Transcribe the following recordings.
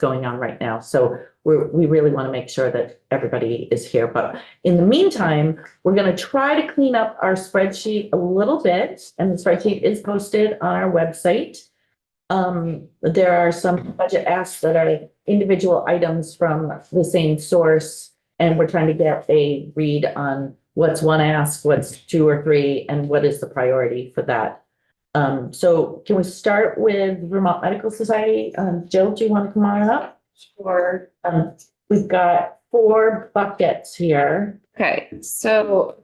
going on right now. So we really want to make sure that everybody is here. But in the meantime, we're going to try to clean up our spreadsheet a little bit, and the spreadsheet is posted on our website. There are some budget asks that are individual items from the same source, and we're trying to get a read on what's one ask, what's two or three, and what is the priority for that. So can we start with Vermont Medical Society? Jill, do you want to come on up? Sure. We've got 4 buckets here. Okay, so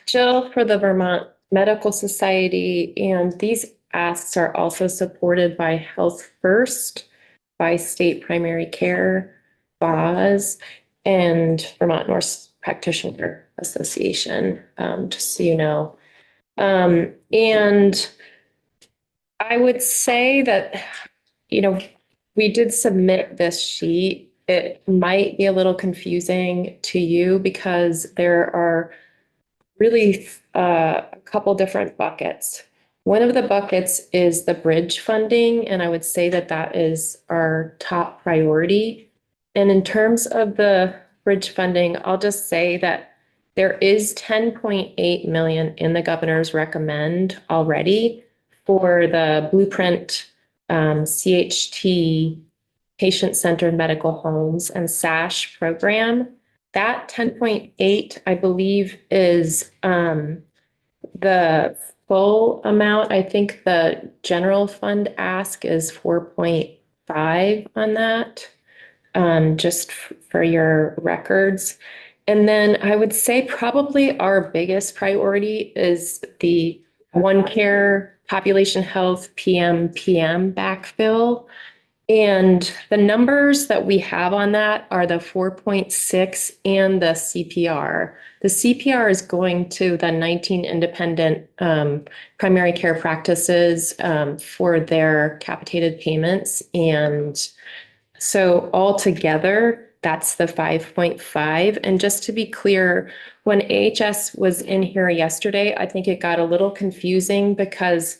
Jill for the Vermont Medical Society, and these asks are also supported by Health First, by State Primary Care, BOZ, and Vermont Nurse Practitioner Association, just so you know. And I would say that, you know, we did submit this sheet. It might be a little confusing to you because there are really a couple different buckets. One of the buckets is the bridge funding, and I would say that that is our top priority. And in terms of the bridge funding, I'll just say that there is 10.8 million in the governor's recommend already for the Blueprint CHT patient-centered medical homes and SASH program. That 10.8, I believe, is the full amount. I think the general fund ask is 4.5 on that, just for your records. And then I would say probably our biggest priority is the OneCare Population Health PM backfill. And the numbers that we have on that are the 4.6 and the CPR. The CPR is going to the 19 independent primary care practices for their capitated payments. And so altogether, that's the 5.5. And just to be clear, when AHS was in here yesterday, I think it got a little confusing because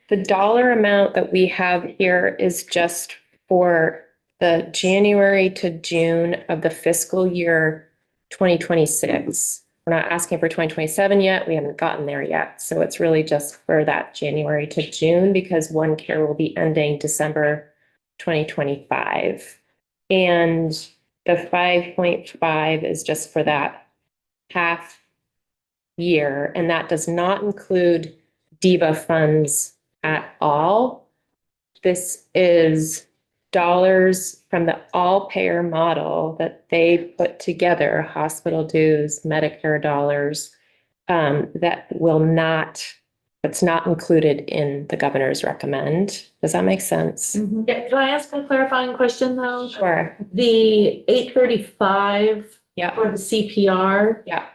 the dollar amount that we have here is just for the January to June of the fiscal year 2026. We're not asking for 2027 yet. We haven't gotten there yet. So it's really just for that January to June because OneCare will be ending December 2025. And the 5.5 is just for that half year. And that does not include DIVA funds at all. This is dollars from the all-payer model that they put together, hospital dues, Medicare dollars, that's not included in the governor's recommend. Does that make sense? Mm-hmm. Yeah, can I ask a clarifying question though? Sure. The 835 Yeah. for the CPR. Yeah.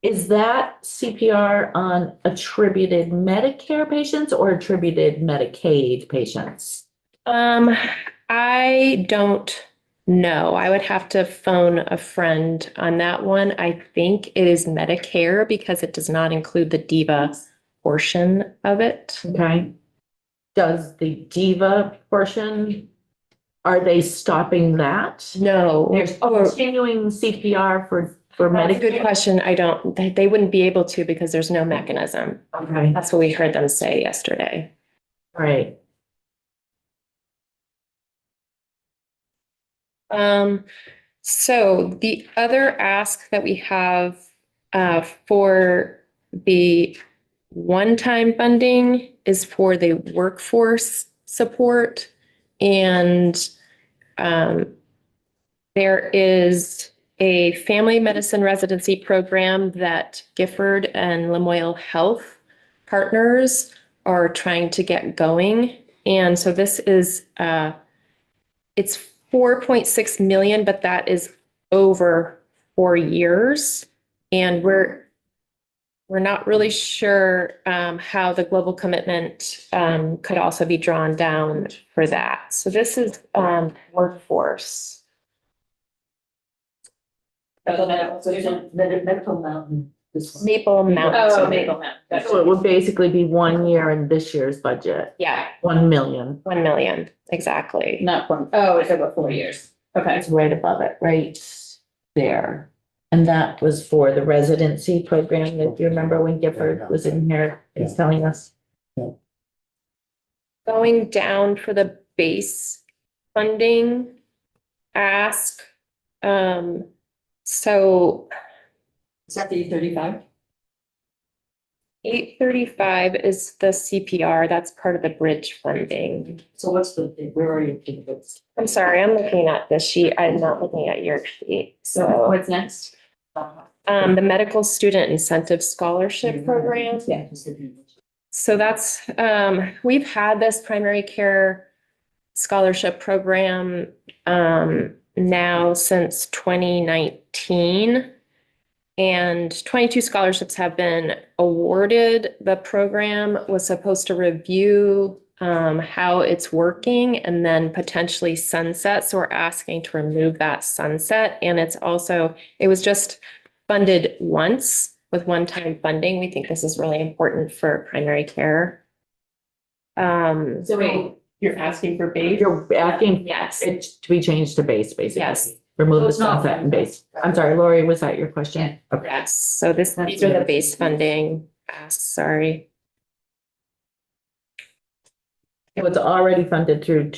Is that CPR on attributed Medicare patients or attributed Medicaid patients? I don't know. I would have to phone a friend on that one. I think it is Medicare because it does not include the DIVA portion of it. Okay. Does the DIVA portion, are they stopping that? No. There's continuing CPR for That's a Medicare? good question. They wouldn't be able to because there's no mechanism. Okay. That's what we heard them say yesterday. Right. So the other ask that we have for the one-time funding is for the workforce support. And there is a family medicine residency program that Gifford and Lamoille Health partners are trying to get going. And so this is, it's 4.6 million, but that is over 4 years. And we're not really sure how the global commitment could also be drawn down for that. So this is workforce. Medical Mountain. Maple Mountain. Oh, Maple Mountain. So it would basically be 1 year in this year's budget. Yeah, 1 million. 1 million, exactly. Not one. Oh, it's over 4 years. Okay. It's right above it, right there. And that was for the residency program, if you remember when Gifford was in here, he's telling us. Going down for the base funding ask. So Is that the 35? 835 is the CPR, that's part of the bridge funding. So what's where are you? I'm sorry, I'm looking at this sheet, I'm not looking at your sheet, so. What's next? The Medical Student Incentive Scholarship Program. Yeah. So that's, we've had this primary care scholarship program, now since 2019. And 22 scholarships have been awarded. The program was supposed to review, how it's working and then potentially sunset. So we're asking to remove that sunset. And it's also, it was just funded once with one-time funding. We think this is really important for primary care. So wait, You're asking for base? you're asking Yes. it to be changed to base, basically. Yes. Remove So the it's not- sunset and base. I'm sorry, Lori, was that your question? Okay. Yes, so these are the base funding asks, sorry. So it's already funded through,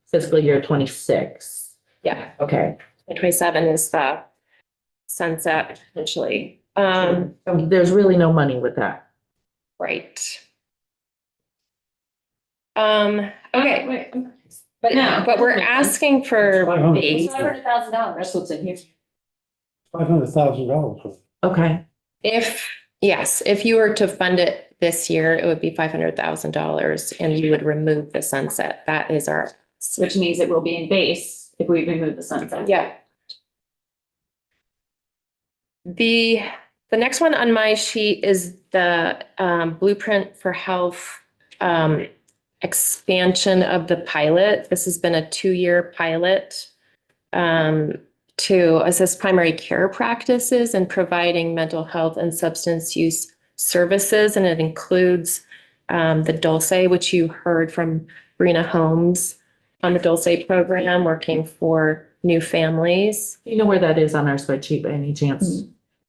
fiscal year 26. Yeah, Okay. 27 is the sunset potentially. So there's really no money with that. Right. Okay, Wait. but No. but we're asking for base. $500,000, that's what's in here. $500,000. Okay. If you were to fund it this year, it would be $500,000 and you would remove the sunset. That is our. Which means it will be in base if we remove the sunset. Yeah. The next one on my sheet is the Blueprint for Health expansion of the pilot. This has been a 2-year pilot to assist primary care practices and providing mental health and substance use services. And it includes the Dulce, which you heard from Brina Holmes on the Dulce program, working for new families. You know where that is on our spreadsheet by any chance?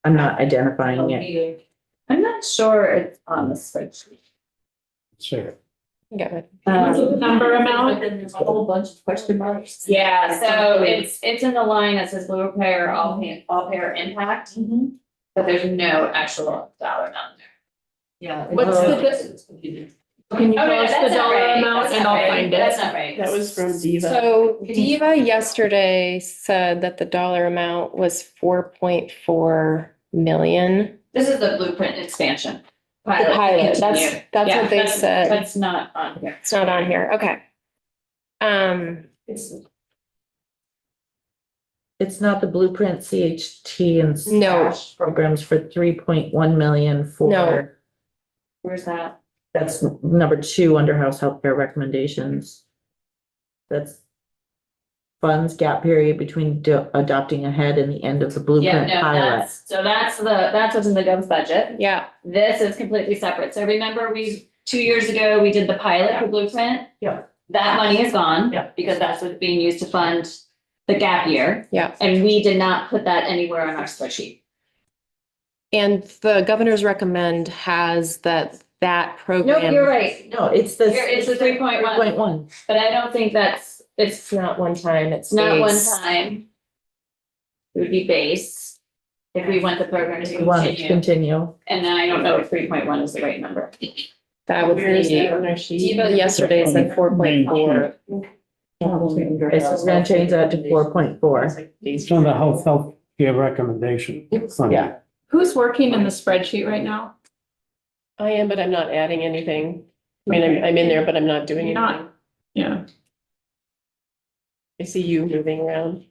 I'm not identifying it. I'm not sure it's on the spreadsheet. Sure. Yeah. Number amount? There's a whole bunch of question marks. Yeah, so it's in the line that says Blue Payer, all payer impact, but there's no actual dollar amount there. Yeah. What's the? Can you Oh, tell no, us that's the not dollar right. amount That's and not I'll right. find That's it? not right. That was from Diva. So Diva yesterday said that the dollar amount was 4.4 million. This is the Blueprint expansion. The pilot, that's Continue. what Yeah, they said. That's not on here. It's not on here, okay. It's not the Blueprint CHT and No. SPASH programs for 3.1 million for. No. Where's that? That's number 2 under House Healthcare recommendations. That's funds gap period between adopting ahead and the end of the Yeah, Blueprint no, pilot. that's what's in the gov's budget. Yeah, This is completely separate. So remember, 2 years ago, we did the pilot for Blueprint? Yeah. That money is gone. Yeah. Because that's what's being used to fund the gap year. yeah. And we did not put that anywhere on our spreadsheet. And the governor's recommend has that program. Nope, you're right. No, it's the. It's the 3.1, 3.1. but I don't think it's It's not one time, it's not one base. time. It would be base if we want the program to We want it to continue. continue. And then I don't know if 3.1 is the right number. That would Where is be, that on our sheet? Diva yesterday said 4.4. Okay, so we're gonna change that to 4.4. It's on the health care recommendation. Yeah. Who's working in the spreadsheet right now? I am, but I'm not adding anything. I mean, I'm in there, but I'm not doing You're anything. not. Yeah. I see you moving around.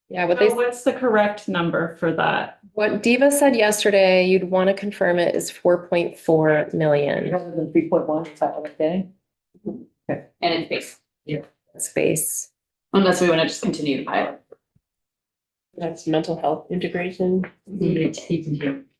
Yeah, what they, So what's the correct number for that? what Diva said yesterday, you'd want to confirm it is 4.4 million Rather than 3.1, is that what I'm getting? And it's base, space. unless we want to just continue the pilot. That's mental health integration.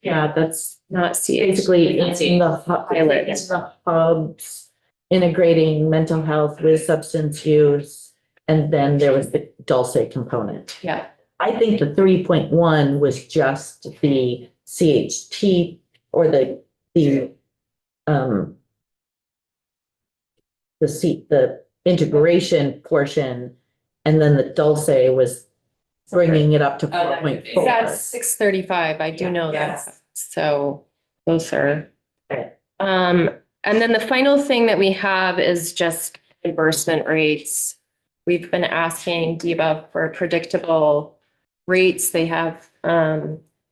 Yeah, that's Not CH. basically in the Pilot. in the hubs, integrating mental health with substance use. and then there was the Dulce component. Yeah. I think the 3.1 was just the CHT or um, the integration portion, and then the Dulce was bringing it up to Oh, that could be. 4.4. That's 635. I do know that. So those are. Okay. And then the final thing that we have is just reimbursement rates. We've been asking DEBA for predictable rates. They have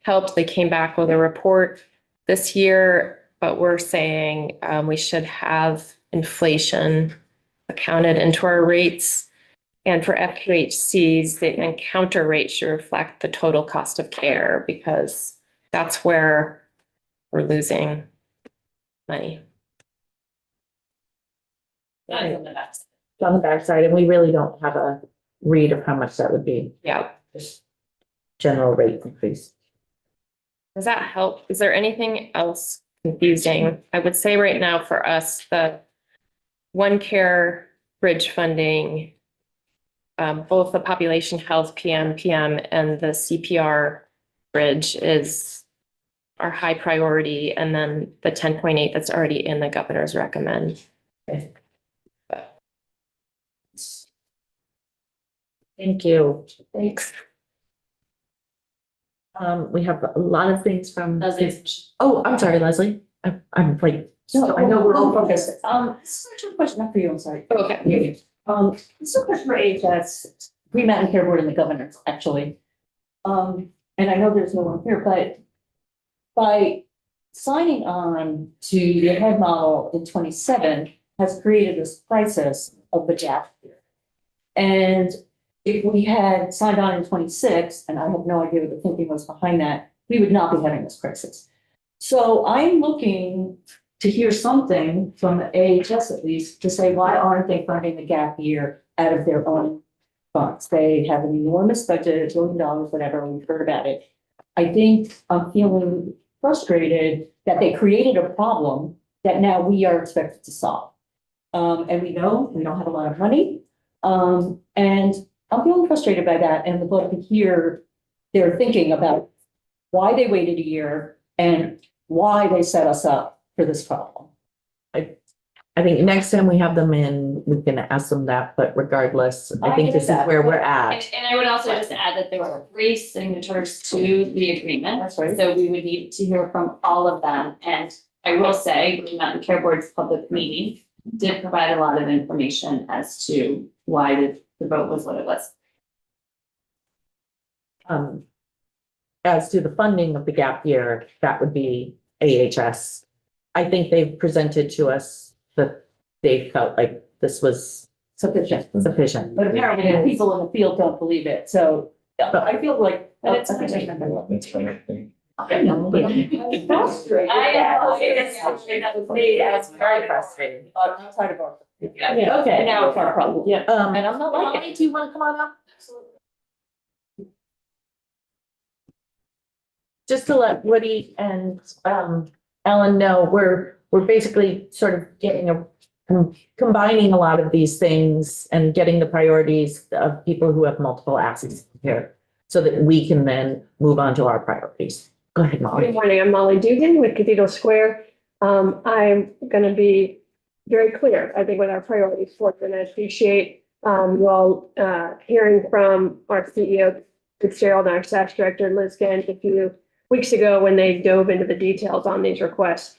helped. They came back with a report this year, but we're saying we should have inflation accounted into our rates. And for FQHCs, the encounter rate should reflect the total cost of care because that's where we're losing money. That's on the back. It's on the backside, and we really don't have a read of how much that would be, Yeah. just general rate increase. Does that help? Is there anything else confusing? I would say right now for us, the One Care bridge funding, both the population health PM and the CPR bridge is our high priority. And then the 10.8 that's already in the governor's recommend. Thank you. Thanks. We have a lot of things from. Leslie. Oh, I'm sorry, Leslie. I'm like, so I know we're all focused. This is actually a question not for you, I'm sorry. Okay. This is a question for AHS, Green Mountain Care Board and the governor, actually. And I know there's no one here, but by signing on to the head model in 27 has created this crisis of the gap here. And if we had signed on in 26, and I have no idea what the thinking was behind that, we would not be having this crisis. So I'm looking to hear something from the AHS at least to say, why aren't they funding the gap year out of their own funds? They have an enormous budget, $1 billion, whatever, we've heard about it. I think I'm feeling frustrated that they created a problem that now we are expected to solve. And we know we don't have a lot of money. And I'm feeling frustrated by that and would love to hear their thinking about why they waited a year and why they set us up for this problem. I think next time we have them in, we can ask them that, but regardless, I think this is where we're at. And I would also just add that there were 3 signatures to the agreement. That's right. So we would need to hear from all of them. And I will say, Green Mountain Care Board's public meeting did provide a lot of information as to why the vote was what it was. As to the funding of the gap year, that would be AHS. I think they've presented to us that they felt like this was Sufficient. sufficient. But apparently the people in the field don't believe it, so I feel like. But it's- I know, but I'm frustrated. That was me, that's very frustrating. Outside of our. Yeah. Okay. And now it's our problem. Yeah. And I'm not like Molly, do you want to come on up? Just to let Woody and Ellen know, we're basically sort of getting combining a lot of these things and getting the priorities of people who have multiple asks here, so that we can then move on to our priorities. Go ahead, Good Molly. morning, I'm Molly Dugan with Cathedral Square. I'm gonna be very clear, I think, with our priorities for it, and I appreciate hearing from our CEO, Fitzgerald, and our SACS director, Liz Gant, a few weeks ago when they dove into the details on these requests.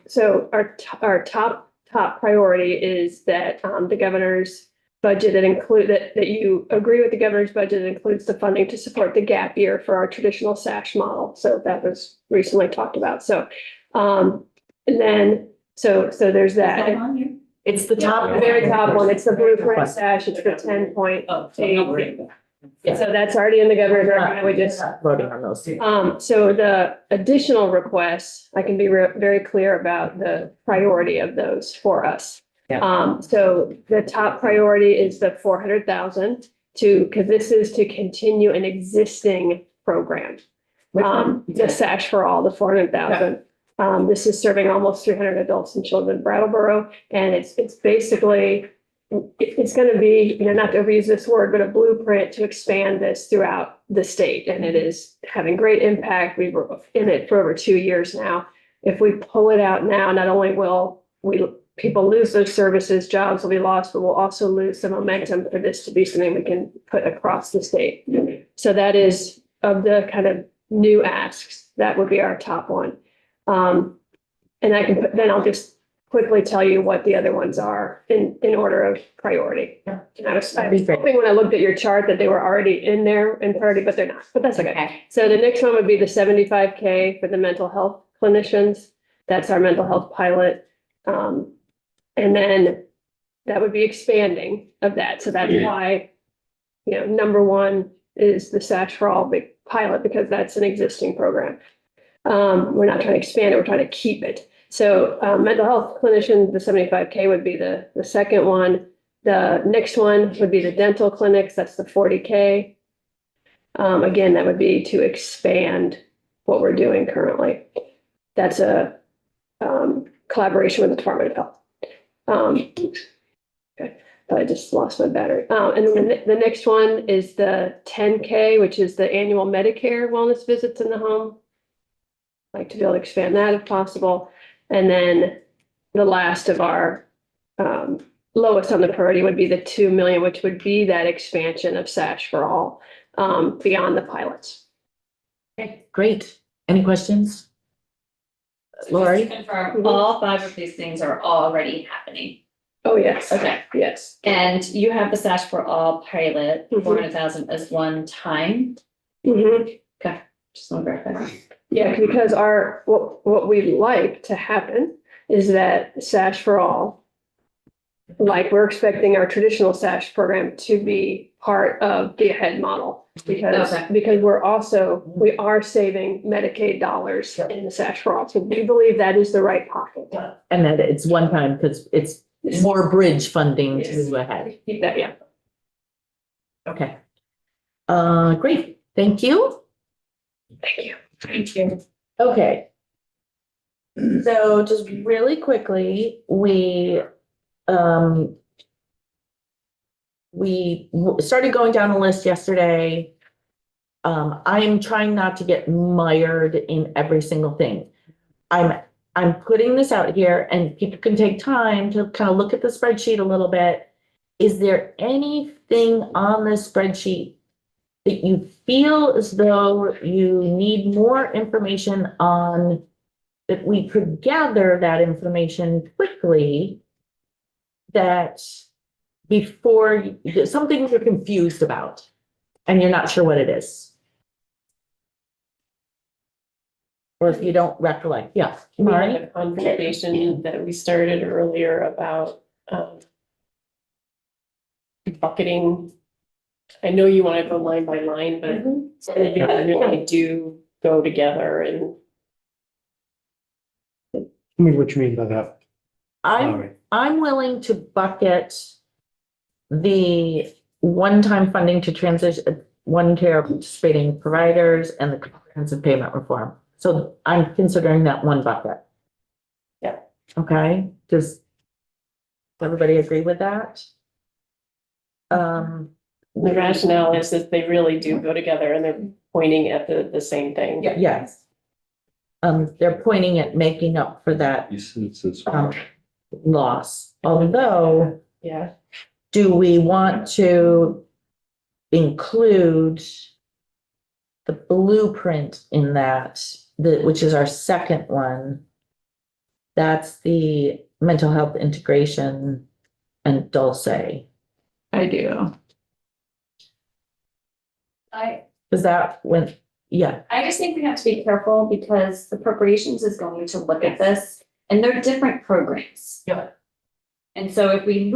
So our top priority is that the governor's budget that you agree with the governor's budget that includes the funding to support the gap year for our traditional SASH model. So that was recently talked about. So, and then, so there's that. It's the top. The very top one, it's the blueprint SASH, it's the 10.8. So that's already in the governor's recommend, we just. Voting on those two. So the additional requests, I can be very clear about the priority of those for us. Yeah. So the top priority is the 400,000 because this is to continue an existing program. The SASH for all, the 400,000. This is serving almost 300 adults and children in Brattleboro, and it's basically it's gonna be, not to overuse this word, but a blueprint to expand this throughout the state. And it is having great impact. We were in it for over 2 years now. If we pull it out now, not only will people lose those services, jobs will be lost, but we'll also lose the momentum for this to be something we can put across the state. So that is of the kind of new asks, that would be our top one. And then I'll just quickly tell you what the other ones are in order of priority. Yeah. And I was hoping when I looked at your chart that they were already in there in priority, but they're not, but that's okay. So the next one would be the 75K for the mental health clinicians. That's our mental health pilot. And then that would be expanding of that. So that's why, number one is the SASH for All big pilot, because that's an existing program. We're not trying to expand it, we're trying to keep it. So mental health clinician, the 75K would be the second one. The next one would be the dental clinics, that's the 40K. Again, that would be to expand what we're doing currently. That's a collaboration with the Department of Health. Okay, but I just lost my battery. And then the next one is the 10K, which is the annual Medicare wellness visits in the home. Like to be able to expand that if possible. And then the last of our lowest on the priority would be the 2 million, which would be that expansion of SASH for All beyond the pilots. Okay, great. Any questions? Lori? Just to confirm, all 5 of these things are already happening. Oh, yes. Okay. Yes. And you have the SASH for All pilot, Mhm. 400,000 as one time. Mhm. Just want to verify that. Yeah, because what we'd like to happen is that SASH for All, like we're expecting our traditional SASH program to be part of the AHEAD model. Because Okay. we are saving Medicaid dollars in the SASH for All. So we believe that is the right pocket. And that it's one time because it's more bridge funding Yes. to ahead. Keep that, yeah. Okay. Great. Thank you. Thank you. Thank you. Okay. So just really quickly, we started going down the list yesterday. I'm trying not to get mired in every single thing. I'm putting this out here and people can take time to kind of look at the spreadsheet a little bit. Is there anything on this spreadsheet that you feel as though you need more information on, that we could gather that information quickly, that before, something you're confused about and you're not sure what it is? Or if you don't recollect, yeah. We had Mari? a conversation that we started earlier about bucketing. I know you want to go line by line, but some of these really do go together and Tell me what you mean by that. I'm willing to bucket the one-time funding to transition, one care participating providers and the comprehensive payment reform. So I'm considering that one bucket. Yeah. Okay, does everybody agree with that? the rationale is that they really do go together and they're pointing at the same thing. Yes. They're pointing at making up for that loss, although Yeah. do we want to include the blueprint in that, which is our second one? That's the mental health integration and Dulce. I do. Is that when, yeah, I just think we have to be careful because the appropriations is going to look at this and they're different programs. Yeah. And so if we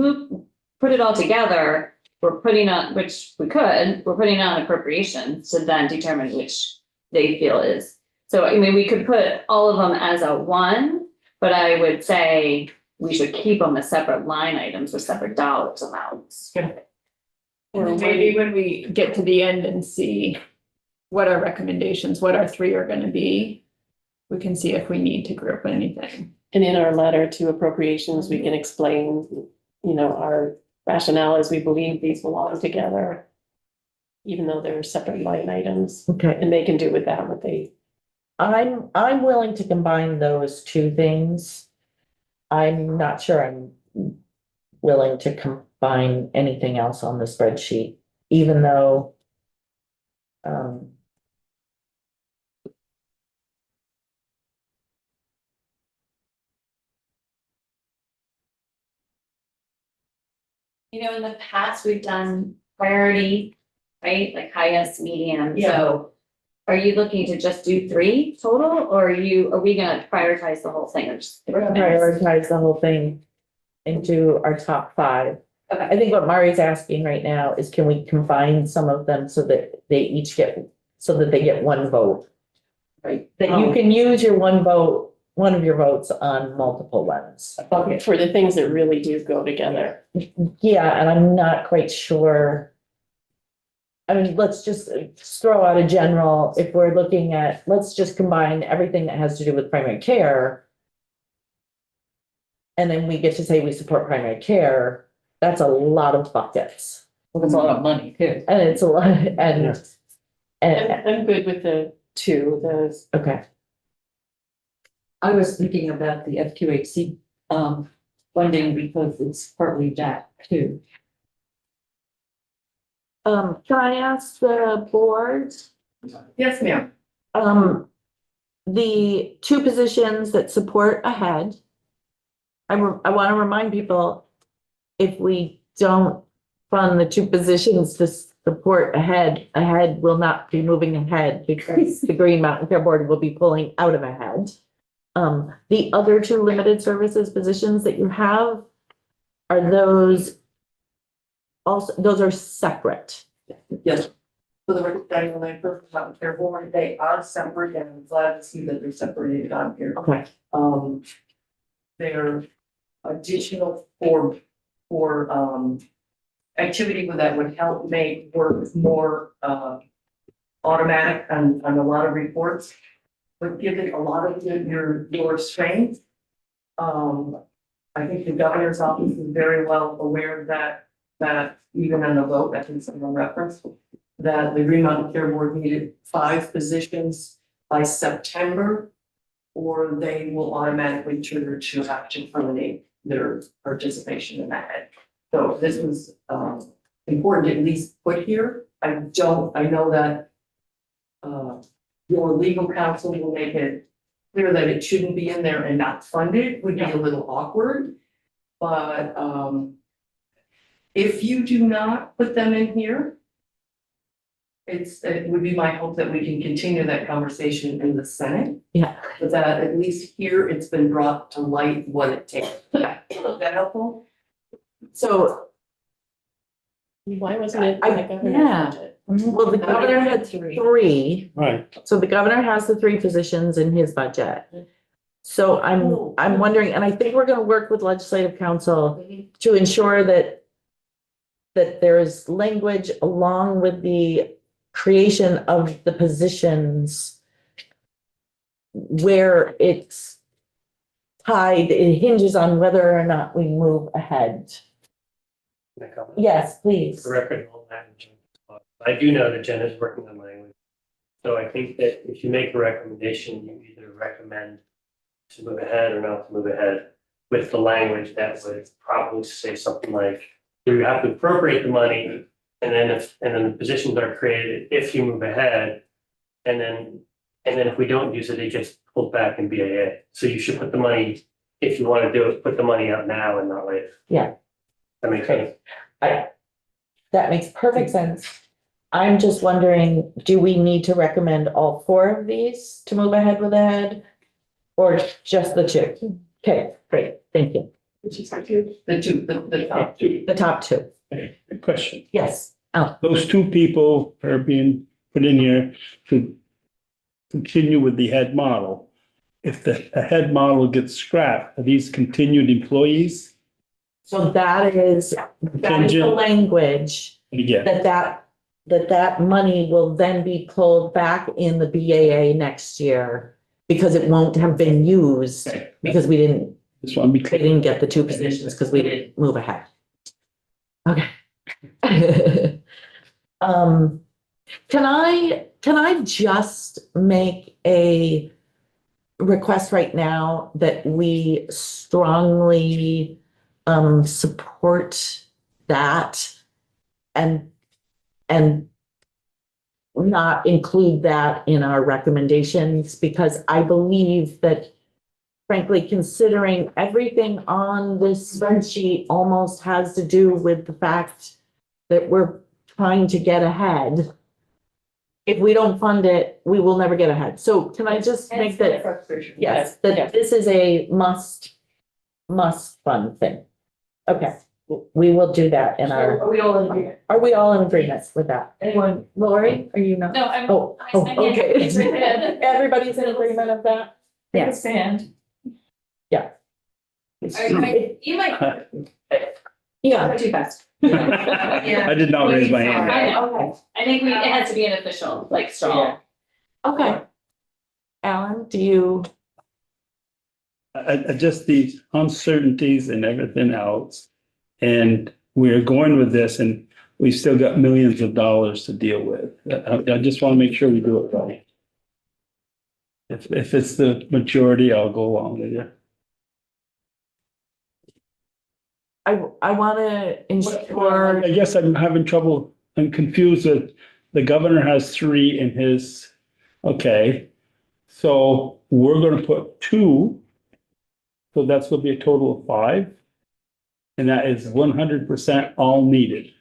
put it all together, we're putting on, which we could, we're putting on appropriations to then determine which they feel is. So, I mean, we could put all of them as a one, but I would say we should keep them as separate line items with separate dollars amounts. Or maybe when we get to the end and see what our recommendations, what our three are gonna be, we can see if we need to group anything. And in our letter to appropriations, we can explain, our rationale is we believe these belong together, even though they're separate line items, Okay, and they can do with that what they. I'm willing to combine those two things. I'm not sure I'm willing to combine anything else on the spreadsheet, even though You know, in the past, we've done priority, right, like highest, medium, Yeah. so. Are you looking to just do 3 total, or are we gonna prioritize the whole thing or just? we're gonna prioritize the whole thing into our top 5. Okay. I think what Mari's asking right now is can we combine some of them so that they each get, so that they get one vote? Right, that you can use your one vote, one of your votes on multiple ones. Okay, for the things that really do go together. Yeah, and I'm not quite sure. I mean, let's just throw out a general, if we're looking at, let's just combine everything that has to do with primary care. And then we get to say we support primary care, that's a lot of buckets. Well, that's a lot of money too. And it's a lot, and, I'm, and, I'm good with the 2, okay, I was thinking about the FQHC funding because it's partly that too. can I ask the board, Yes, ma'am. the 2 positions that support ahead? I want to remind people, if we don't fund the 2 positions to support ahead will not be moving ahead because the Green Mountain Care Board will be pulling out of ahead. The other 2 limited services positions that you have, are those also, those are separate? Yes. For the record, Daniel Langford from Mountain Care Board, they are separate and I'm glad to see that they're separated on here. Okay, They're additional for activity that would help make work more automatic on a lot of reports. But give it a lot of your strength. I think the governor's office is very well aware of that even on the vote, I think someone referenced that the Green Mountain Care Board needed 5 positions by September, or they will automatically trigger to have to terminate their participation in that. So this was important to at least put here. I know that your legal counsel will make it clear that it shouldn't be in there and not funded, would be a little awkward. But if you do not put them in here, it would be my hope that we can continue that conversation in the Senate. yeah, But that at least here, it's been brought to light what it takes. Is that helpful? so, why wasn't it? I- in the governor's yeah. budget? well, the governor had 3. Right. So the governor has the 3 positions in his budget. So I'm wondering, and I think we're gonna work with legislative council to ensure that there is language along with the creation of the positions where it's tied, it hinges on whether or not we move ahead. Yes, please. For record, all language. I do know that Jen is working on language. So I think that if you make a recommendation, you either recommend to move ahead or not to move ahead with the language that would probably say something like, you have to appropriate the money, and then the positions are created if you move ahead. And then if we don't use it, it gets pulled back in BAA. So you should put the money, if you want to do it, put the money out now and not later. Yeah. That makes sense. That makes perfect sense. I'm just wondering, do we need to recommend all 4 of these to move ahead with Ed? Or just the 2? Okay, great, thank you. The top 2. The top 2, Good question. yes. Oh, Those 2 people are being put in here to continue with the head model. If the head model gets scrapped, are these continued employees? so that is the Contingent. language Yeah, that money will then be pulled back in the BAA next year because it won't have been used Okay. because we didn't just want to be they clear. didn't get the 2 positions because we didn't move ahead. Okay. Can I just make a request right now that we strongly support that and not include that in our recommendations, because I believe that frankly, considering everything on this spreadsheet almost has to do with the fact that we're trying to get ahead. If we don't fund it, we will never get ahead. So can I just make that, yes, that this is a must fund thing? Okay, we will do that in our, Are we all in agreement? are we all in agreement with that? Anyone, Lori, are you not? No, I'm. Oh, okay. Everybody's in agreement of that? Yes. Stand. You might. Yeah. Too fast. I did not raise my hand. I know. Okay, I think it has to be an official, like, strong. okay. Alan, do you, Just the uncertainties and everything else. And we're going with this and we've still got millions of dollars to deal with. I just want to make sure we do it right. If it's the majority, I'll go along with you. I want to ensure, I guess I'm having trouble, I'm confused with, the governor has 3 in his, okay. So we're gonna put 2. So that's gonna be a total of 5. And that is 100% all needed.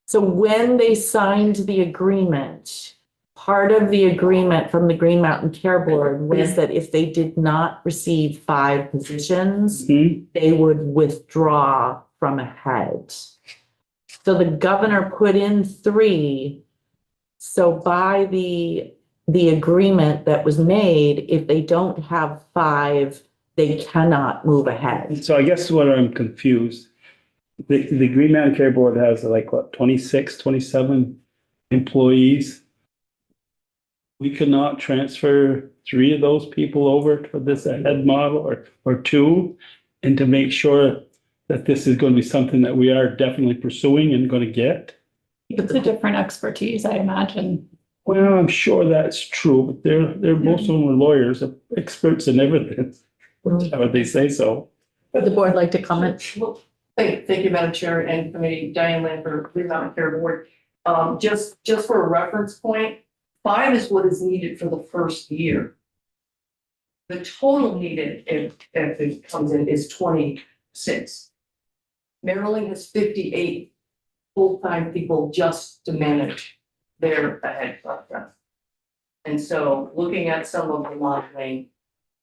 so when they signed the agreement, part of the agreement from the Green Mountain Care Board was that if they did not receive 5 positions, they would withdraw from ahead. So the governor put in 3. So by the agreement that was made, if they don't have 5, they cannot move ahead. So I guess what I'm confused, the Green Mountain Care Board has like what, 26, 27 employees? We could not transfer 3 of those people over to this head model or 2, and to make sure that this is going to be something that we are definitely pursuing and going to get? It's a different expertise, I imagine. Well, I'm sure that's true, but they're most of them are lawyers, experts in everything. How would they say so? Would the board like to comment? Well, thank you, Madam Chair and Committee, Diane Lambert, Green Mountain Care Board. Just for a reference point, 5 is what is needed for the first year. The total needed, if it comes in, is 26. Maryland has 58 full-time people just to manage their ahead program. And so looking at some of the modeling,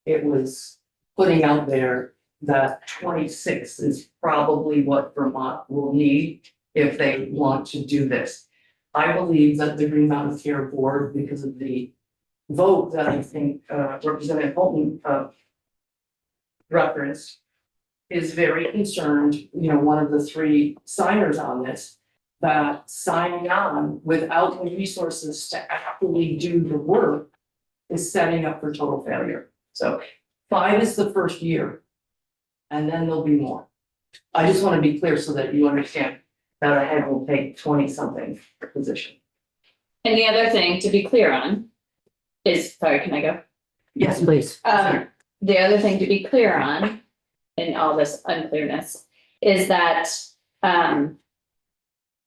it was putting out there that 26 is probably what Vermont will need if they want to do this. I believe that the Green Mountain Care Board, because of the vote that I think Representative Holton referenced, is very concerned, one of the 3 signers on this, that signing on without the resources to actually do the work is setting up for total failure. So 5 is the first year, and then there'll be more. I just want to be clear so that you understand that ahead will take 20-something position. And the other thing to be clear on is, sorry, can I go? Yes, please. The other thing to be clear on in all this unclearness is that,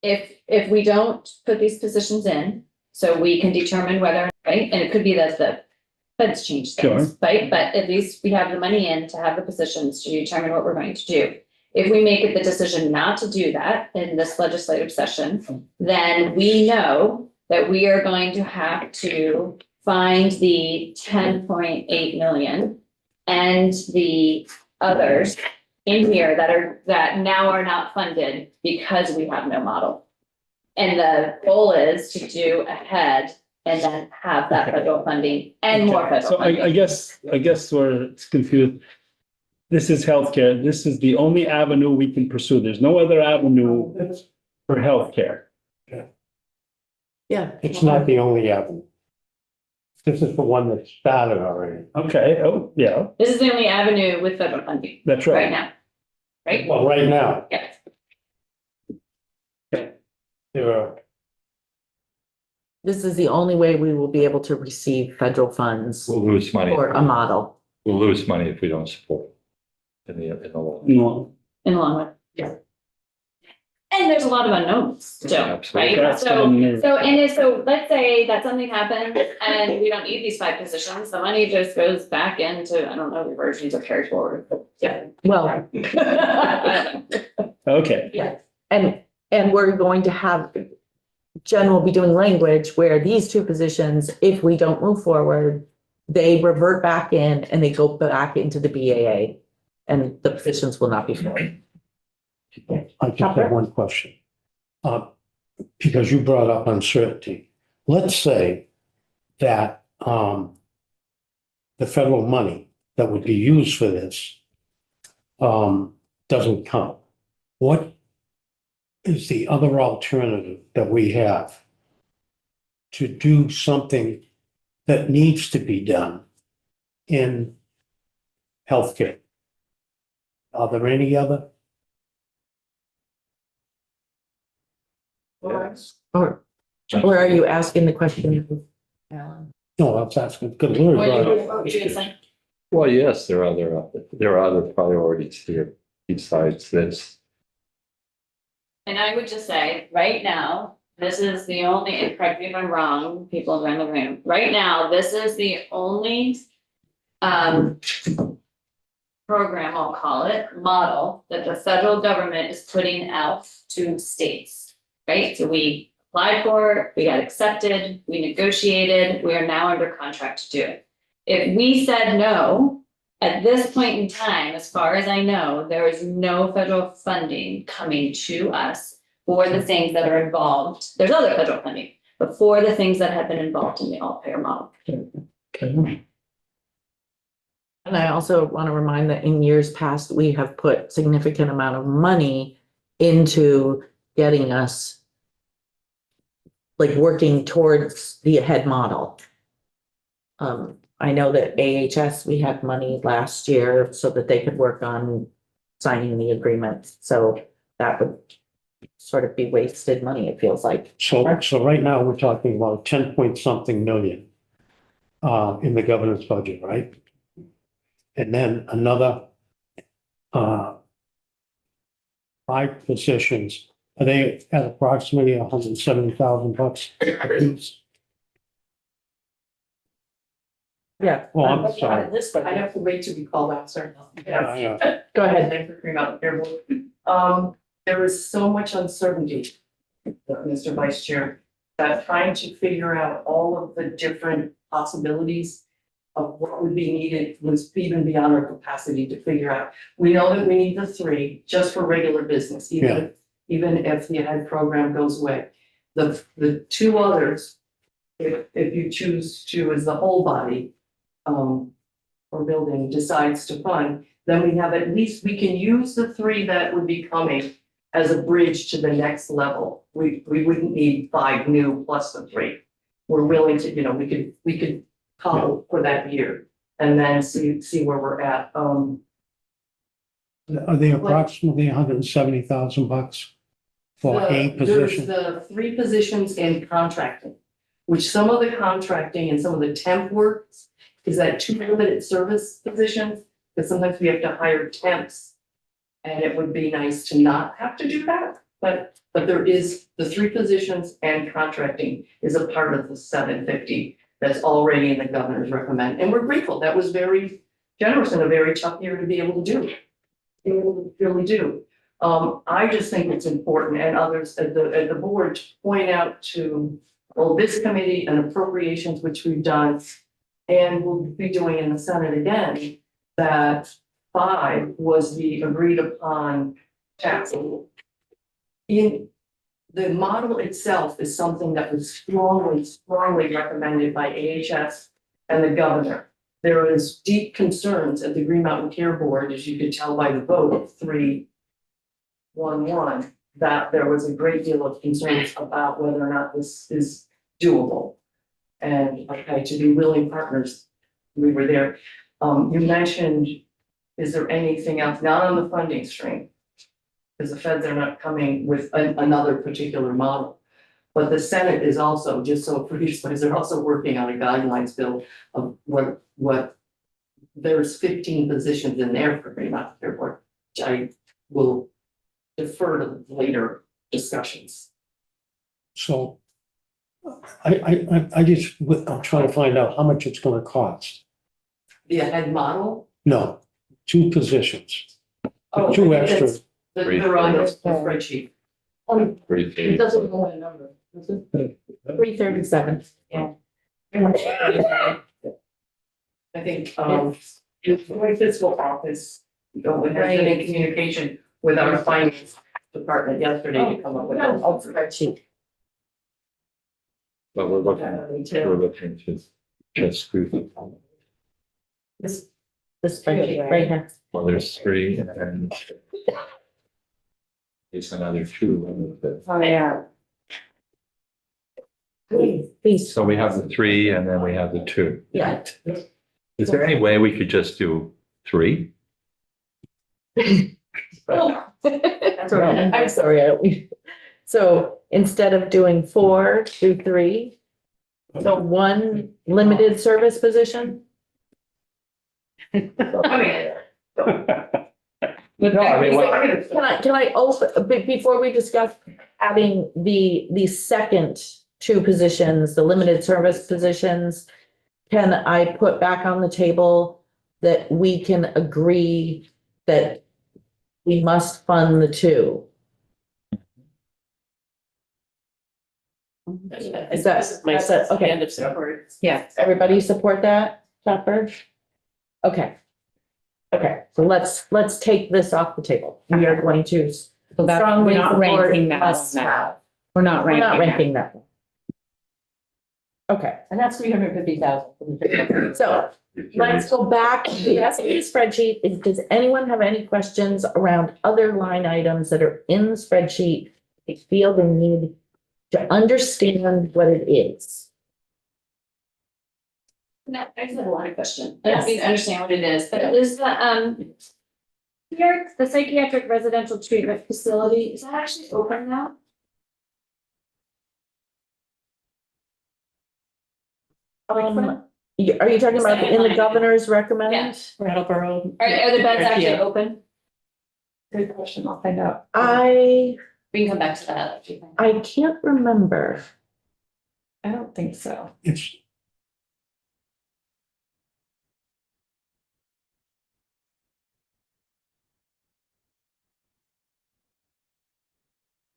if we don't put these positions in, so we can determine whether, right, and it could be that the feds change things, Sure. right? But at least we have the money in to have the positions to determine what we're going to do. If we make it the decision not to do that in this legislative session, then we know that we are going to have to find the 10.8 million and the others in here that now are not funded because we have no model. And the goal is to do ahead and then have that federal funding and more federal So funding. I guess where it's confused. This is healthcare. This is the only avenue we can pursue. There's no other avenue for healthcare. Yeah. It's not the only avenue. This is the one that started already. Okay, oh, yeah, This is the only avenue with federal funding that's right right. now. Right? Well, right now, Yes. there are, This is the only way we will be able to receive federal funds We'll lose money. for a model. We'll lose money if we don't support in the long. No, In the long run. Yeah. And there's a lot of unknowns still, Absolutely. right? That's So, gonna- so let's say that something happens and we don't need these 5 positions, the money just goes back into, I don't know, reversions or carry forward. Yeah. Well, okay, and we're going to have, Jen will be doing language where these 2 positions, if we don't move forward, they revert back in and they go back into the BAA and the positions will not be filled. I just have one question. Because you brought up uncertainty. Let's say that, the federal money that would be used for this, doesn't come. What is the other alternative that we have to do something that needs to be done in healthcare? Are there any other? Or are you asking the question? Alan? No, I was asking, good Lord. What you saying? Well, yes, there are other priorities here besides this. And I would just say, right now, this is the only, and correct me if I'm wrong, people around the room, right now, this is the only program, I'll call it, model that the federal government is putting out to states, right? So we applied for it, we got accepted, we negotiated, we are now under contract to do it. If we said no, at this point in time, as far as I know, there is no federal funding coming to us for the things that are involved. There's other federal funding, but for the things that have been involved in the all-payer model. And I also want to remind that in years past, we have put significant amount of money into getting us like working towards the AHEAD model. I know that AHS, we had money last year so that they could work on signing the agreement. So that would sort of be wasted money, it feels like. So right now, we're talking about 10 point something million in the governor's budget, right? And then another 5 positions, are they at approximately $170,000 apiece? Yeah. Well, I'm sorry. This, I have to wait till we call that, sir. Yeah. Go ahead. Thank you for coming out here. There is so much uncertainty, Mr. Vice Chair, that trying to figure out all of the different possibilities of what would be needed was even beyond our capacity to figure out. We know that we need the 3 just for regular business, even if the AHEAD program goes away. The 2 others, if you choose to, as the whole body, or building decides to fund, then we have at least, we can use the 3 that would be coming as a bridge to the next level. We wouldn't need 5 new plus the 3. We're willing to, we could call for that year and then see where we're at. Are they approximately $170,000 for a position? There's the 3 positions in contracting, which some of the contracting and some of the temp work is that 2 limited service positions, because sometimes we have to hire temps. And it would be nice to not have to do that, but there is the 3 positions and contracting is a part of the 750 that's already in the governor's recommend. And we're grateful. That was very generous and a very tough year to be able to do. We really do. I just think it's important and others at the board to point out to, well, this committee and appropriations, which we've done, and we'll be doing in the Senate again, that 5 was the agreed upon tax. In the model itself is something that was strongly recommended by AHS and the governor. There is deep concerns at the Green Mountain Care Board, as you could tell by the vote of 3-1-1, that there was a great deal of concerns about whether or not this is doable. And to be willing partners, we were there. You mentioned, is there anything else, not on the funding stream? Because the feds are not coming with another particular model. But the Senate is also, just so for you, they're also working on a guidelines bill of what there's 15 positions in there for Fremont Airport, which I will defer to later discussions. So I'm trying to find out how much it's gonna cost. The head model. No, 2 positions, Oh, two it's- extra. They're on the spreadsheet. Pretty It big. doesn't go in a number, does it? 337. I think, if my fiscal office, has been in communication with our finance department yesterday to come up with a Spreadsheet. But we're looking to just do the, The spreadsheet right here. well, there's 3 and then it's another 2. Oh, yeah. Please. So we have the 3 and then we have the 2. Yeah. Is there any way we could just do 3? I'm sorry, so instead of doing 4, do 3? So 1 limited service position? No, I mean, what, Can I also, before we discuss adding the second 2 positions, the limited service positions, can I put back on the table that we can agree that we must fund the 2? Is that, My that's it, okay. end of support. Yeah. Everybody support that, Chopper? Okay. Okay, so let's take this off the table. We are going to So that, strongly we're not support ranking that must one now. have. We're not We're not ranking that. ranking that. Okay, And that's 350,000. so let's go back to the SAP spreadsheet. Does anyone have any questions around other line items that are in the spreadsheet? They feel they need to understand what it is. No, I just have one question. I Yes. don't need to understand what it is, but is the psychiatric residential treatment facility, is that actually open now? Are you talking about in the governor's recommend? Yeah. Brattleboro. Are the beds actually Yeah. open? Good question, I'll find out. I We can come back to that if you think. I can't remember. I don't think so. It's,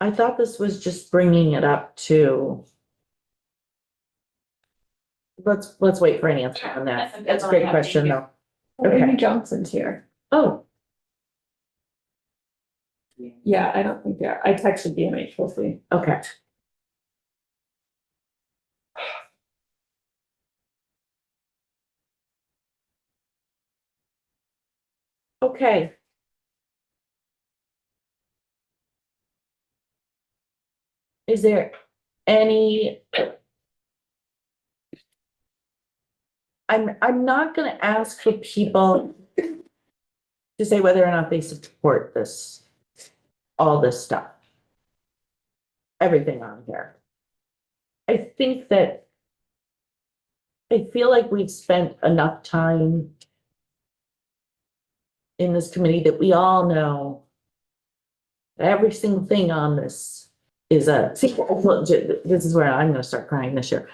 I thought this was just bringing it up to. Let's wait for an answer on that. That's a great question though. Amy Okay. Johnson's here. Oh, Yeah, I don't think I texted DMH, we'll see. okay. Okay. Is there any? I'm not gonna ask for people to say whether or not they support this, all this stuff. Everything on here. I think that I feel like we've spent enough time in this committee that we all know every single thing on this is this is where I'm gonna start crying this year.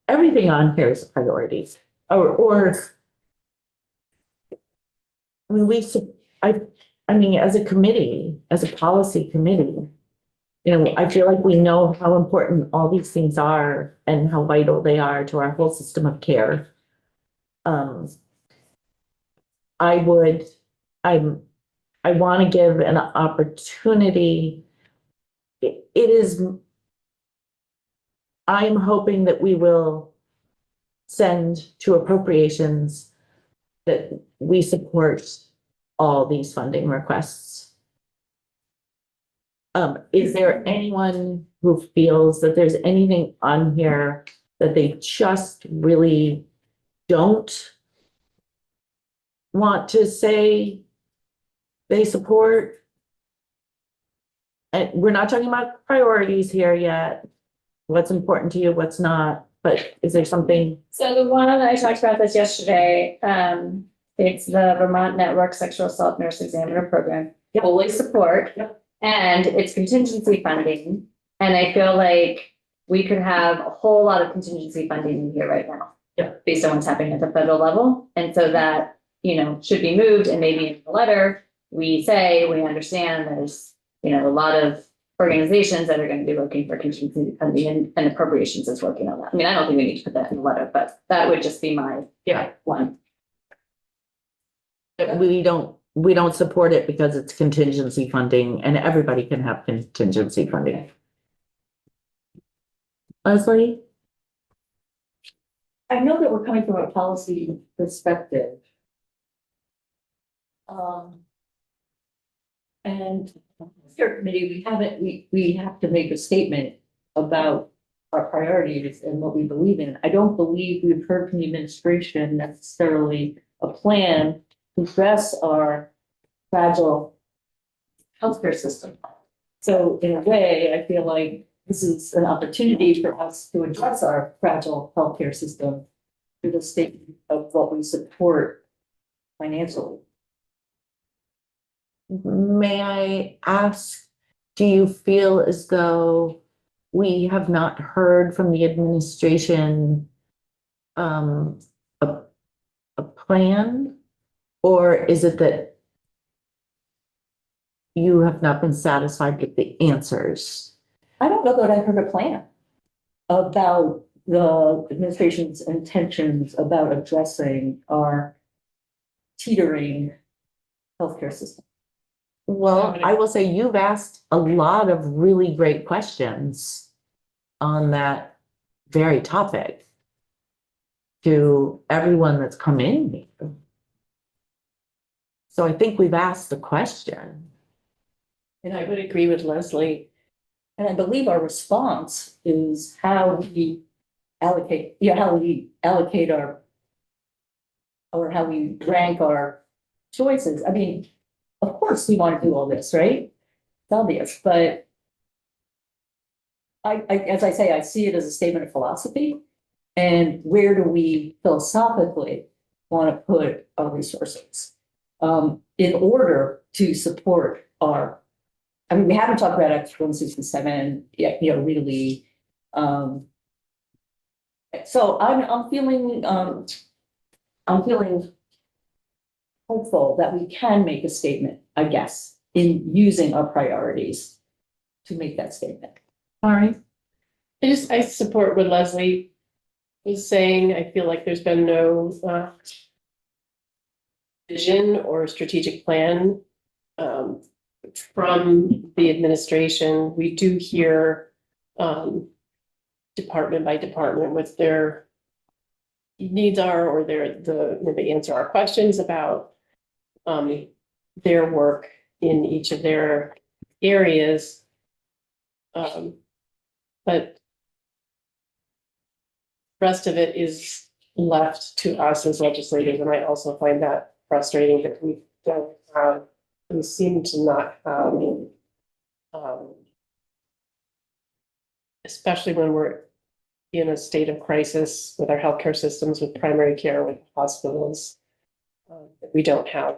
Everything on here is priorities or I mean, I mean, as a committee, as a policy committee, you know, I feel like we know how important all these things are and how vital they are to our whole system of care. I want to give an opportunity. I'm hoping that we will send to appropriations that we support all these funding requests. Is there anyone who feels that there's anything on here that they just really don't want to say they support? And we're not talking about priorities here yet. What's important to you, what's not, but is there something? So the one that I talked about this yesterday, it's the Vermont Network Sexual Assault Nurse Examiner Program. Fully support. And it's contingency funding. And I feel like we could have a whole lot of contingency funding in here right now. Based on what's happening at the federal level. And so that, should be moved, and maybe in the letter, we say, we understand there's, a lot of organizations that are going to be looking for contingency funding, and appropriations is working on that. I mean, I don't think we need to put that in the letter, but that would just be my one. We don't support it because it's contingency funding and everybody can have contingency funding. Leslie? I know that we're coming from a policy perspective. And your committee, we have to make a statement about our priorities and what we believe in. I don't believe we've heard from the administration necessarily a plan to address our fragile healthcare system. So in a way, I feel like this is an opportunity for us to address our fragile healthcare system through the statement of what we support financially. May I ask, do you feel as though we have not heard from the administration a plan? Or is it that you have not been satisfied with the answers? I don't know that I've heard a plan about the administration's intentions about addressing our teetering healthcare system. Well, I will say you've asked a lot of really great questions on that very topic to everyone that's come in here. So I think we've asked the question. And I would agree with Leslie. And I believe our response is how we allocate our, or how we rank our choices. I mean, of course, we want to do all this, right? It's obvious, but as I say, I see it as a statement of philosophy. And where do we philosophically want to put our resources in order to support our, I mean, we haven't talked about Act 167 yet, really. So I'm feeling hopeful that we can make a statement, I guess, in using our priorities to make that statement. All right. I support what Leslie is saying. I feel like there's been no vision or strategic plan from the administration. We do hear department by department what their needs are, or they answer our questions about their work in each of their areas. But rest of it is left to us as legislators, and I also find that frustrating that we seem to not have, especially when we're in a state of crisis with our healthcare systems, with primary care, with hospitals, we don't have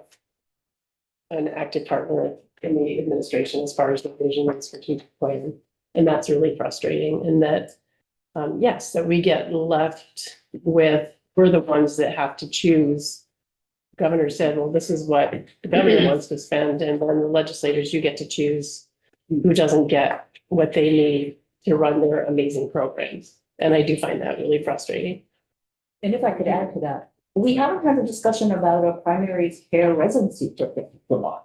an active partner in the administration as far as the vision and strategic plan. And that's really frustrating. And that, yes, that we get left with, we're the ones that have to choose. The governor said, well, this is what the governor wants to spend. And then the legislators, you get to choose who doesn't get what they need to run their amazing programs. And I do find that really frustrating. And if I could add to that, we haven't had a discussion about a primary care residency for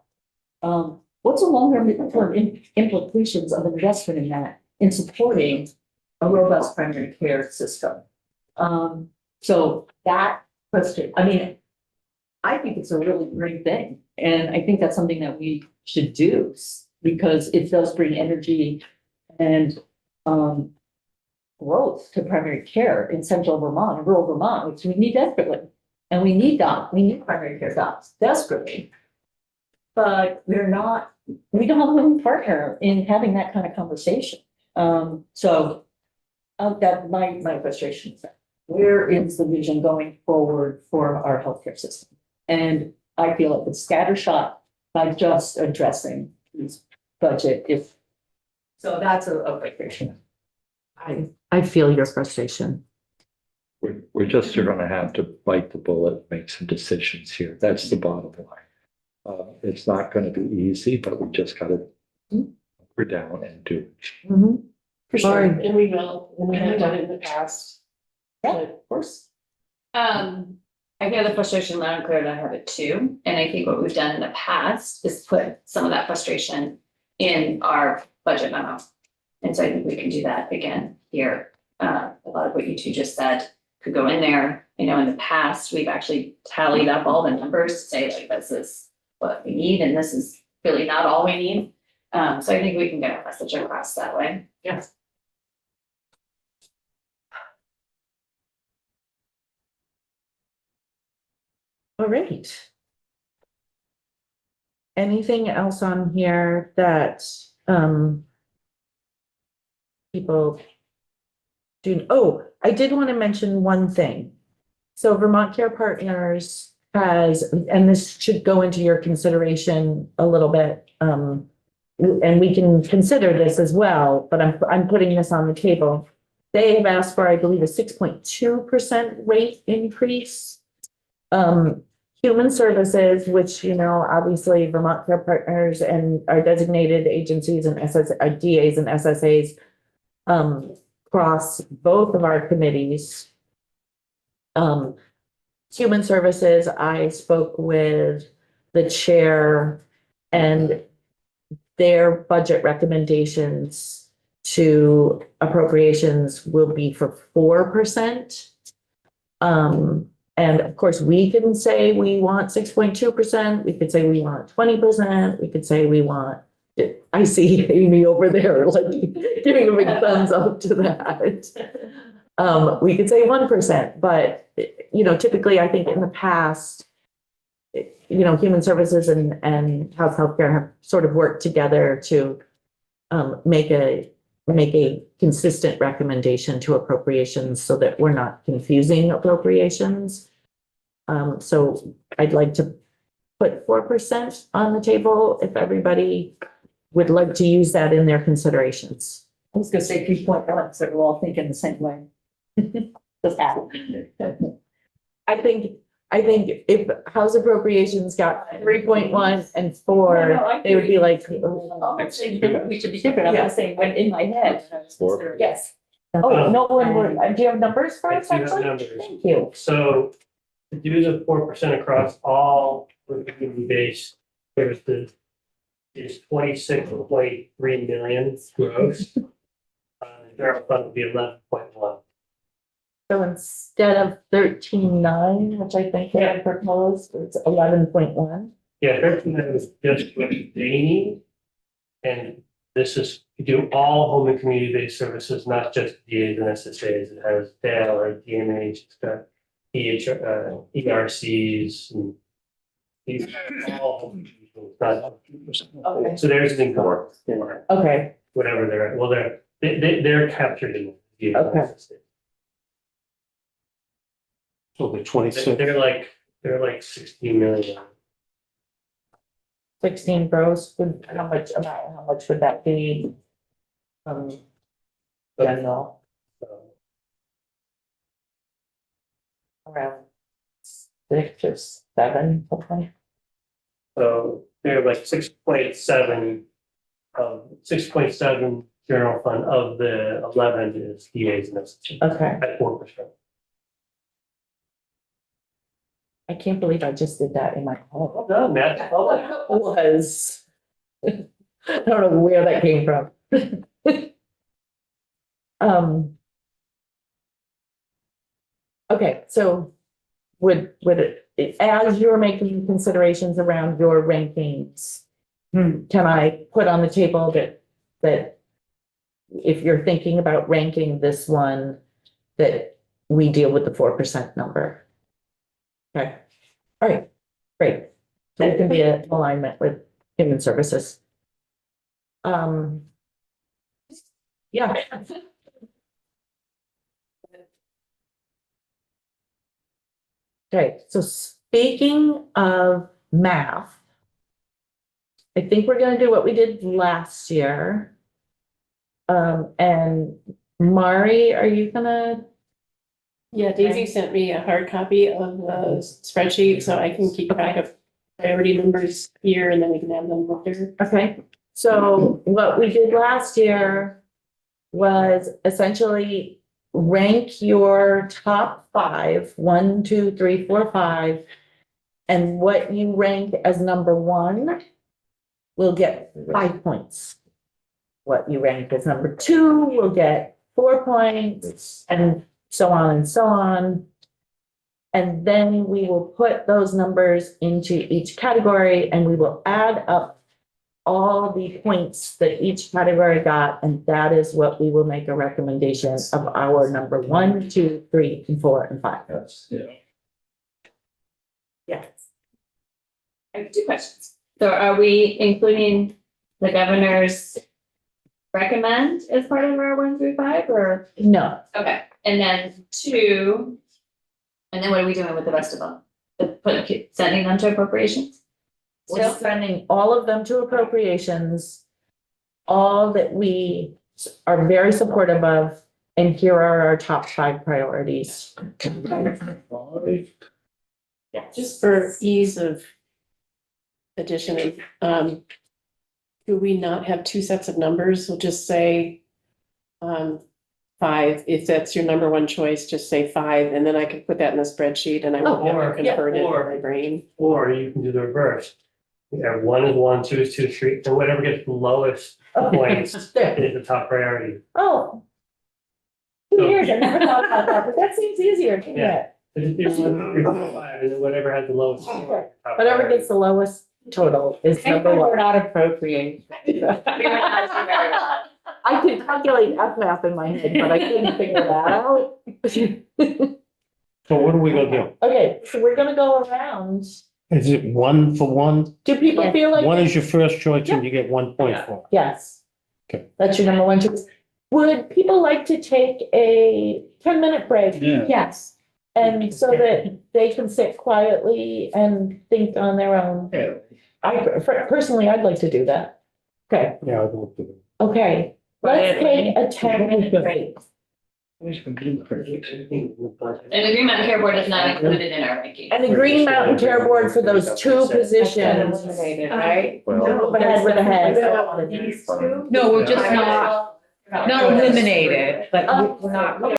what's the longer-term implications of investment in that, in supporting a robust primary care system? So that question, I mean, I think it's a really great thing. And I think that's something that we should do because it does bring energy and growth to primary care in central Vermont and rural Vermont, which we need desperately. And we need primary care docs desperately. But we're not we don't have a willing partner in having that kind of conversation. So that my frustration is that where is the vision going forward for our healthcare system? And I feel like it's scattershot by just addressing this budget if. So that's a frustration. I feel your frustration. We're just gonna have to bite the bullet, make some decisions here. That's the bottom line. It's not gonna be easy, but we just gotta hunker down and do it. Mhm. For sure, Lauren. and we will, and we have done it in the past. Yeah, But of course. I hear the frustration loud and clear, and I have it too. And I think what we've done in the past is put some of that frustration in our budget memo. And so I think we can do that again here. A lot of what you two just said could go in there. You know, in the past, we've actually tallied up all the numbers to say like, this is what we need and this is really not all we need. So I think we can get a message across that way. Yes. All right. Anything else on here that, people do? Oh, I did want to mention one thing. So Vermont Care Partners has, and this should go into your consideration a little bit, and we can consider this as well, but I'm putting this on the table. They have asked for, I believe, a 6.2% rate increase. Human Services, which, you know, obviously Vermont Care Partners and our designated agencies and DAs and SSAs cross both of our committees. Human Services, I spoke with the chair and their budget recommendations to appropriations will be for 4%. And of course, we can say we want 6.2%. We could say we want 20%. We could say we want, I see Amy over there, like giving a big thumbs up to that. We could say 1%, but you know, typically I think in the past, you know, Human Services and House Healthcare have sort of worked together to make a consistent recommendation to appropriations so that we're not confusing appropriations. So I'd like to put 4% on the table if everybody would like to use that in their considerations. I was gonna say 3.1, so we're all thinking the same way. Just add. I think if House appropriations got 3.1 and 4, they would be like, I'm not saying we should be different, I'm not saying when in my head. Four. Yes. Oh, no one would, do you have numbers for I us do have actually? numbers. Thank you. So to do the 4% across all community-based services is 26.3 million gross. General fund would be 11.1. so instead of 13.9, which I think they had proposed, it's 11.1. Yeah, 13 is just what they need. And this is, you do all home and community-based services, not just DAs and SSAs. It has DAL or DMH, it's got ERCs and these are all home and community, not. Okay. So there's an income, Okay, whatever they're, well, they're captured in. the DAs and Okay. SSAs. So the 26, They're like 16 million. 16 gross, how much would that be? General, around 6 or 7, something. So they're like 6.7, 6.7 general fund of the 11 is DAs and SSAs Okay, at 4%. I can't believe I just did that in my head. Well done, Matt. Was. I don't know where that came from. Okay, so would it, as you're making considerations around your rankings, can I put on the table that if you're thinking about ranking this one, that we deal with the 4% number? Okay, all right, great. So it can be in alignment with Human Services. Yeah. Okay, so speaking of math, I think we're gonna do what we did last year. And Mari, are you gonna? Yeah, Daisy sent me a hard copy of the spreadsheet, so I can keep track of priority numbers here, and then we can have them later. Okay, so what we did last year was essentially rank your top 5, 1, 2, 3, 4, 5. And what you rank as number 1 will get 5 points. What you rank as number 2 will get 4 points, and so on and so on. And then we will put those numbers into each category, and we will add up all the points that each category got, and that is what we will make a recommendation of our number 1, 2, 3, and 4, and 5. Yes. I have 2 questions. So are we including the governor's recommend as part of our 1 through 5 or? No, Okay, and then 2, and then what are we doing with the rest of them? Sending them to appropriations? we're sending all of them to appropriations. All that we are very supportive of, and here are our top 5 priorities. Just for ease of addition, do we not have 2 sets of numbers? We'll just say 5. If that's your number 1 choice, just say 5, and then I can put that in the spreadsheet and I won't have to convert it in my brain. Or you can do the reverse. Yeah, 1 is 1, 2 is 2, 3, and whatever gets the lowest points There. is the top priority. Oh. 2 years, I never thought about that, but that seems easier, doesn't Yeah. it? So just do 1, 3, 4, 5, and then whatever has the lowest score. top Whatever priority. gets the lowest total is number 1. not appropriate. I could calculate FMAP in my head, but I couldn't figure that out. So what are we gonna do? Okay, so we're gonna go around. Is it 1 for 1? Do people feel like? 1 is your first choice and you get 1 point for it. Yes. Okay. That's your number 1 choice. Would people like to take a 10-minute break? Yeah. Yes. And so that they can sit quietly and think on their own? Personally, I'd like to do that. Okay, Yeah, I'd love to. okay. Let's take a 10-minute break. And the Green Mountain Care Board is not included in our ranking. And the Green Mountain Care Board for those 2 positions. Right? Well, Move ahead with a head. No, we're just not eliminated, but we're not.